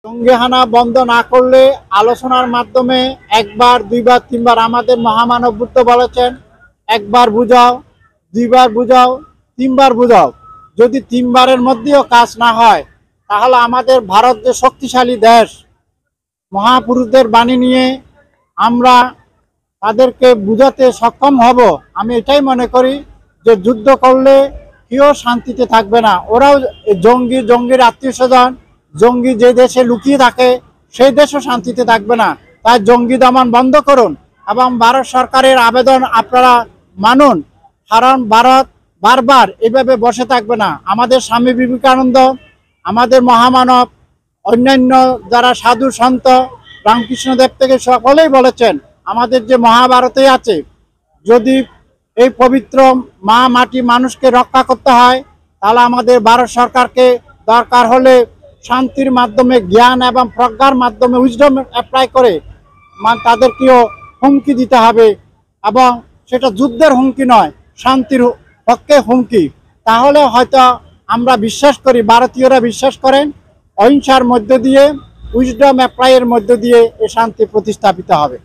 জঙ্গিহানা বন্ধ না করলে আলোচনার মাধ্যমে একবার দুইবার তিনবার আমাদের মহামানব বুদ্ধ বলেছেন, একবার বুঝাও, দুইবার বুঝাও, তিনবার বুঝাও। যদি তিনবারের মধ্যেও কাজ না হয় তাহলে আমাদের ভারত যে শক্তিশালী দেশ, মহাপুরুষদের বাণী নিয়ে আমরা তাদেরকে বুঝাতে সক্ষম হব। আমি এটাই মনে করি যে যুদ্ধ করলে কেউ শান্তিতে থাকবে না। ওরাও জঙ্গির আত্মীয় স্বজন, জঙ্গি যে দেশে লুকিয়ে থাকে সেই দেশও শান্তিতে থাকবে না। তাই জঙ্গি দমন বন্ধ করুন এবং ভারত সরকারের আবেদন আপনারা মানুন, কারণ ভারত বারবার এভাবে বসে থাকবে না। আমাদের স্বামী বিবেকানন্দ, আমাদের মহামানব, অন্যান্য যারা সাধু সন্ত রামকৃষ্ণদেব থেকে সকলেই বলেছেন, আমাদের যে মহাভারতে আছে, যদি এই পবিত্র মা মাটি মানুষকে রক্ষা করতে হয় তাহলে আমাদের ভারত সরকারকে দরকার হলে শান্তির মাধ্যমে, জ্ঞান এবং প্রজ্ঞার মাধ্যমে উইজডম অ্যাপ্লাই করে তাদেরকেও হুমকি দিতে হবে, এবং সেটা যুদ্ধের হুমকি নয়, শান্তির পক্ষে হুমকি। তাহলে হয়তো আমরা বিশ্বাস করি, ভারতীয়রা বিশ্বাস করেন, অহিংসার মধ্য দিয়ে, উইজডম অ্যাপ্লাইয়ের মধ্য দিয়ে এই শান্তি প্রতিস্থাপিত হবে।